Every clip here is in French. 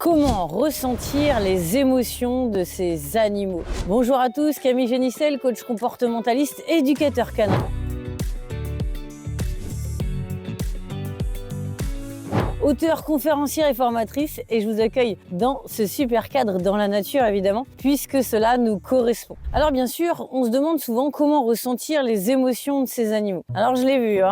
Comment ressentir les émotions de ces animaux? Bonjour à tous, Camille Génissel, coach comportementaliste, éducateur canin. Auteure, conférencière et formatrice, et je vous accueille dans ce super cadre dans la nature évidemment, puisque cela nous correspond. Alors bien sûr, on se demande souvent comment ressentir les émotions de ces animaux. Alors je l'ai vu,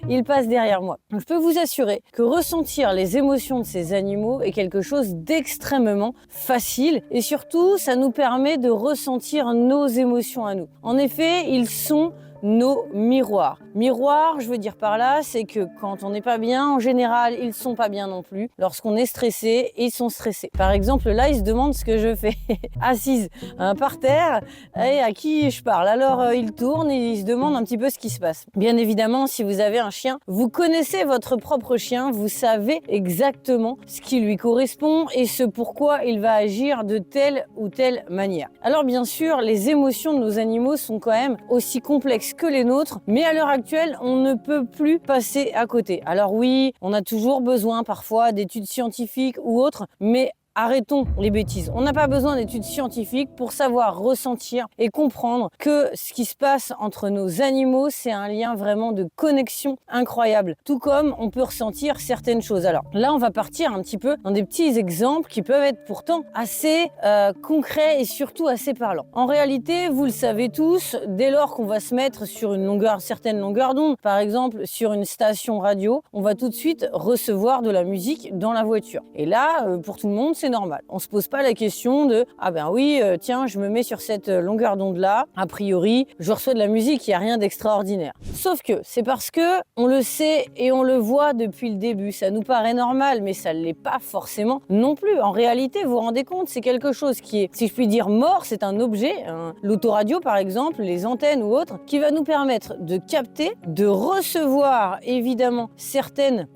il passe derrière moi. Donc, je peux vous assurer que ressentir les émotions de ces animaux est quelque chose d'extrêmement facile, et surtout ça nous permet de ressentir nos émotions à nous. En effet, ils sont nos miroirs. Miroirs, je veux dire par là, c'est que quand on n'est pas bien, en général, ils sont pas bien non plus. Lorsqu'on est stressé, ils sont stressés. Par exemple, là, ils se demandent ce que je fais. Assise par terre, et à qui je parle. Alors, ils tournent et ils se demandent un petit peu ce qui se passe. Bien évidemment, si vous avez un chien, vous connaissez votre propre chien, vous savez exactement ce qui lui correspond et ce pourquoi il va agir de telle ou telle manière. Alors, bien sûr, les émotions de nos animaux sont quand même aussi complexes que les nôtres, mais à l'heure actuelle, on ne peut plus passer à côté. Alors oui, on a toujours besoin parfois d'études scientifiques ou autres, mais arrêtons les bêtises. On n'a pas besoin d'études scientifiques pour savoir ressentir et comprendre que ce qui se passe entre nos animaux, c'est un lien vraiment de connexion incroyable. Tout comme on peut ressentir certaines choses. Alors là, on va partir un petit peu dans des petits exemples qui peuvent être pourtant assez concrets et surtout assez parlants. En réalité, vous le savez tous, dès lors qu'on va se mettre sur une certaine longueur d'onde, par exemple sur une station radio, on va tout de suite recevoir de la musique dans la voiture. Et là, pour tout le monde, c'est normal. On se pose pas la question de « Ah ben oui, tiens, je me mets sur cette longueur d'onde-là, a priori, je reçois de la musique, il n'y a rien d'extraordinaire. » Sauf que c'est parce que on le sait et on le voit depuis le début. Ça nous paraît normal, mais ça ne l'est pas forcément non plus. En réalité, vous vous rendez compte, c'est quelque chose qui est, si je puis dire, mort, c'est un objet, l'autoradio par exemple, les antennes ou autres, qui va nous permettre de capter, de recevoir évidemment certaines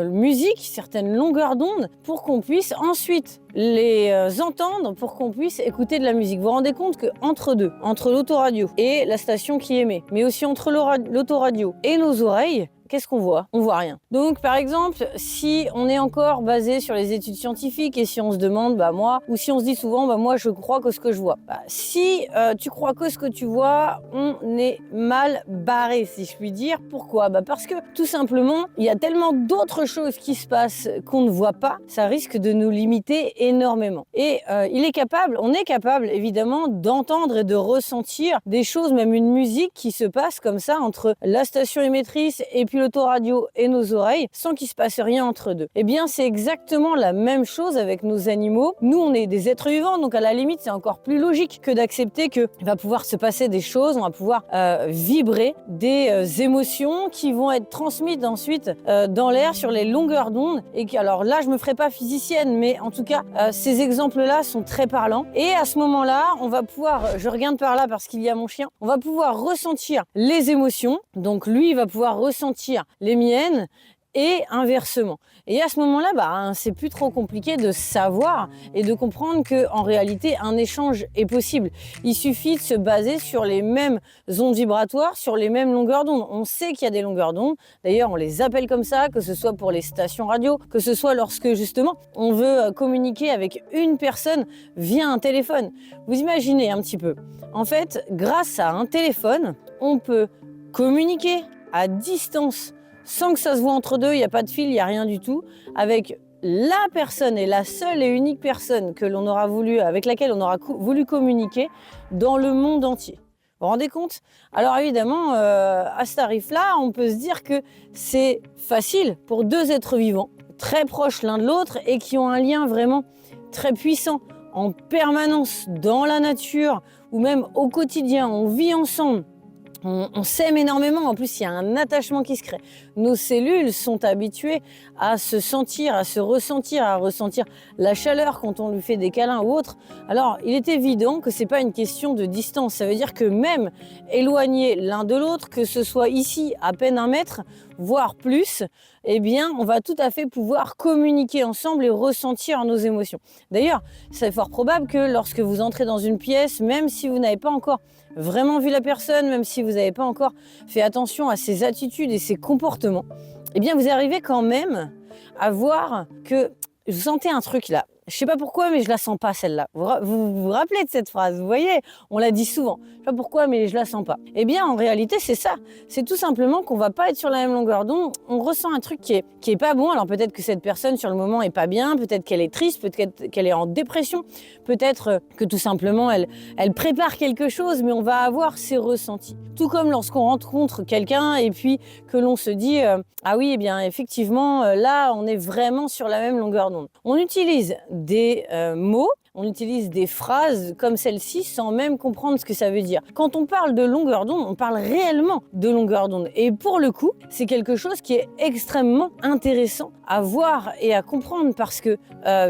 musiques, certaines longueurs d'onde pour qu'on puisse ensuite les entendre, pour qu'on puisse écouter de la musique. Vous vous rendez compte qu'entre deux, entre l'autoradio et la station qui émet, mais aussi entre l'autoradio et nos oreilles, qu'est-ce qu'on voit? On voit rien. Donc, par exemple, si on est encore basé sur les études scientifiques et si on se demande, ou si on se dit souvent, moi, je crois que ce que je vois. Si tu crois que ce que tu vois, on est mal barré, si je puis dire. Pourquoi? Parce que, tout simplement, il y a tellement d'autres choses qui se passent qu'on ne voit pas, ça risque de nous limiter énormément. Et on est capable, évidemment, d'entendre et de ressentir des choses, même une musique qui se passe comme ça entre la station émettrice et puis l'autoradio et nos oreilles, sans qu'il se passe rien entre deux. Eh bien, c'est exactement la même chose avec nos animaux. Nous, on est des êtres vivants, donc à la limite, c'est encore plus logique que d'accepter qu'il va pouvoir se passer des choses, on va pouvoir vibrer des émotions qui vont être transmises ensuite dans l'air sur les longueurs d'onde. Et alors là, je me ferai pas physicienne, mais en tout cas, ces exemples-là sont très parlants. Et à ce moment-là, on va pouvoir, je regarde par là parce qu'il y a mon chien, on va pouvoir ressentir les émotions. Donc lui, il va pouvoir ressentir les miennes et inversement. Et à ce moment-là, c'est plus trop compliqué de savoir et de comprendre qu'en réalité, un échange est possible. Il suffit de se baser sur les mêmes ondes vibratoires, sur les mêmes longueurs d'onde. On sait qu'il y a des longueurs d'onde. D'ailleurs, on les appelle comme ça, que ce soit pour les stations radio, que ce soit lorsque, justement, on veut communiquer avec une personne via un téléphone. Vous imaginez un petit peu. En fait, grâce à un téléphone, on peut communiquer à distance, sans que ça se voit entre deux, il n'y a pas de fil, il n'y a rien du tout, avec la personne et la seule et unique personne avec laquelle on aura voulu communiquer dans le monde entier. Vous vous rendez compte? Alors évidemment, à ce tarif-là, on peut se dire que c'est facile pour deux êtres vivants, très proches l'un de l'autre et qui ont un lien vraiment très puissant, en permanence dans la nature ou même au quotidien, on vit ensemble. On s'aime énormément, en plus il y a un attachement qui se crée. Nos cellules sont habituées à se sentir, à se ressentir, à ressentir la chaleur quand on lui fait des câlins ou autre. Alors il est évident que c'est pas une question de distance, ça veut dire que même éloignés l'un de l'autre, que ce soit ici à peine 1 mètre, voire plus, eh bien on va tout à fait pouvoir communiquer ensemble et ressentir nos émotions. D'ailleurs, c'est fort probable que lorsque vous entrez dans une pièce, même si vous n'avez pas encore vraiment vu la personne, même si vous n'avez pas encore fait attention à ses attitudes et ses comportements, eh bien vous arrivez quand même à voir que vous sentez un truc là. Je sais pas pourquoi, mais je la sens pas celle-là. Vous rappelez de cette phrase, vous voyez, on la dit souvent. Je sais pas pourquoi, mais je la sens pas. Eh bien, en réalité, c'est ça. C'est tout simplement qu'on va pas être sur la même longueur d'onde. On ressent un truc qui est pas bon. Alors peut-être que cette personne sur le moment est pas bien, peut-être qu'elle est triste, peut-être qu'elle est en dépression, peut-être que tout simplement elle prépare quelque chose, mais on va avoir ses ressentis. Tout comme lorsqu'on rencontre quelqu'un et puis que l'on se dit ah oui, eh bien effectivement, là, on est vraiment sur la même longueur d'onde. On utilise des mots, on utilise des phrases comme celle-ci sans même comprendre ce que ça veut dire. Quand on parle de longueur d'onde, on parle réellement de longueur d'onde. Et pour le coup, c'est quelque chose qui est extrêmement intéressant à voir et à comprendre parce que,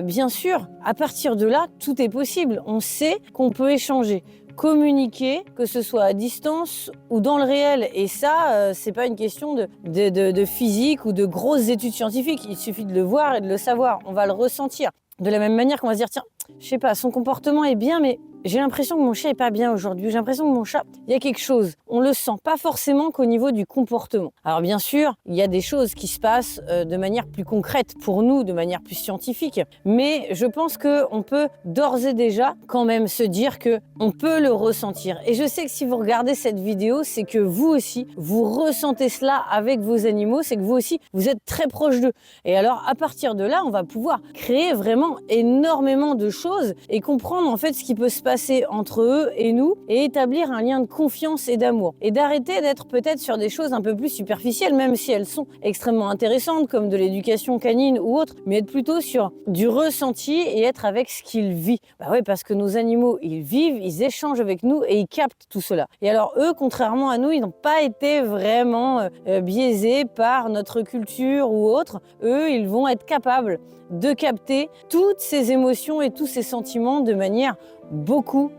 bien sûr, à partir de là, tout est possible. On sait qu'on peut échanger, communiquer, que ce soit à distance ou dans le réel. Et ça, c'est pas une question de physique ou de grosses études scientifiques. Il suffit de le voir et de le savoir. On va le ressentir. De la même manière qu'on va se dire, tiens, je sais pas, son comportement est bien, mais j'ai l'impression que mon chat est pas bien aujourd'hui. J'ai l'impression que mon chat, il y a quelque chose. On le sent pas forcément qu'au niveau du comportement. Alors bien sûr, il y a des choses qui se passent de manière plus concrète pour nous, de manière plus scientifique. Mais je pense qu'on peut d'ores et déjà quand même se dire que on peut le ressentir. Et je sais que si vous regardez cette vidéo, c'est que vous aussi, vous ressentez cela avec vos animaux. C'est que vous aussi, vous êtes très proche d'eux. Et alors à partir de là, on va pouvoir créer vraiment énormément de choses et comprendre en fait ce qui peut se passer entre eux et nous et établir un lien de confiance et d'amour. Et d'arrêter d'être peut-être sur des choses un peu plus superficielles, même si elles sont extrêmement intéressantes, comme de l'éducation canine ou autre, mais être plutôt sur du ressenti et être avec ce qu'ils vivent. Bah ouais, parce que nos animaux, ils vivent, ils échangent avec nous et ils captent tout cela. Et alors eux, contrairement à nous, ils n'ont pas été vraiment biaisés par notre culture ou autre. Eux, ils vont être capables de capter toutes ces émotions et tous ces sentiments de manière beaucoup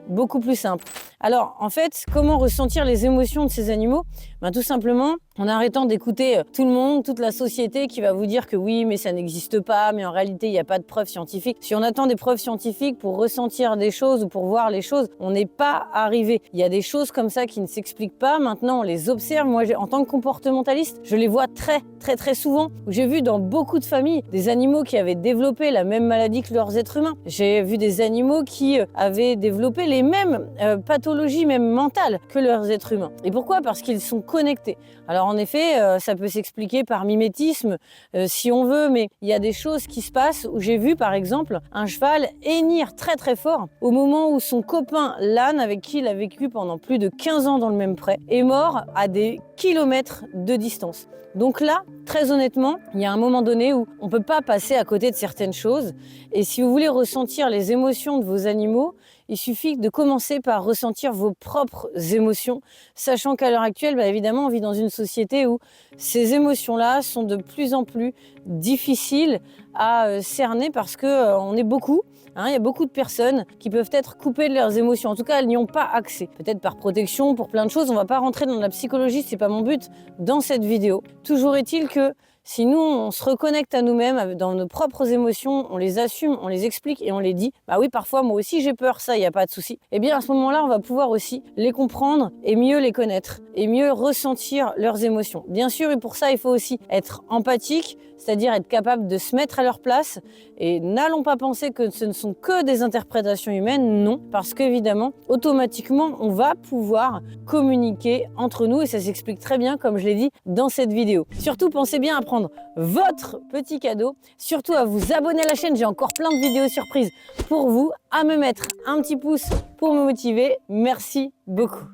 plus simple. Alors, en fait, comment ressentir les émotions de ces animaux ? Tout simplement, en arrêtant d'écouter tout le monde, toute la société qui va vous dire que oui, mais ça n'existe pas, mais en réalité, il n'y a pas de preuves scientifiques. Si on attend des preuves scientifiques pour ressentir des choses ou pour voir les choses, on n'est pas arrivé. Il y a des choses comme ça qui ne s'expliquent pas. Maintenant, on les observe. Moi, en tant que comportementaliste, je les vois très souvent. J'ai vu dans beaucoup de familles des animaux qui avaient développé la même maladie que leurs êtres humains. J'ai vu des animaux qui avaient développé les mêmes pathologies, même mentales, que leurs êtres humains. Et pourquoi ? Parce qu'ils sont connectés. Alors en effet, ça peut s'expliquer par mimétisme, si on veut, mais il y a des choses qui se passent où j'ai vu, par exemple, un cheval hennir très fort au moment où son copain, l'âne, avec qui il a vécu pendant plus de 15 ans dans le même pré, est mort à des kilomètres de distance. Donc là, très honnêtement, il y a un moment donné où on ne peut pas passer à côté de certaines choses. Et si vous voulez ressentir les émotions de vos animaux, il suffit de commencer par ressentir vos propres émotions, sachant qu'à l'heure actuelle, évidemment, on vit dans une société où ces émotions-là sont de plus en plus difficiles à cerner parce qu'on est beaucoup. Il y a beaucoup de personnes qui peuvent être coupées de leurs émotions. En tout cas, elles n'y ont pas accès. Peut-être par protection, pour plein de choses. On ne va pas rentrer dans la psychologie, ce n'est pas mon but dans cette vidéo. Toujours est-il que si nous, on se reconnecte à nous-mêmes, dans nos propres émotions, on les assume, on les explique et on les dit, oui, parfois, moi aussi, j'ai peur, ça, il n'y a pas de souci. Eh bien, à ce moment-là, on va pouvoir aussi les comprendre et mieux les connaître et mieux ressentir leurs émotions. Bien sûr, et pour ça, il faut aussi être empathique, c'est-à-dire être capable de se mettre à leur place. Et n'allons pas penser que ce ne sont que des interprétations humaines, non, parce qu'évidemment, automatiquement, on va pouvoir communiquer entre nous et ça s'explique très bien, comme je l'ai dit dans cette vidéo. Surtout, pensez bien à prendre votre petit cadeau, surtout à vous abonner à la chaîne, j'ai encore plein de vidéos surprises pour vous, à me mettre un petit pouce pour me motiver. Merci beaucoup.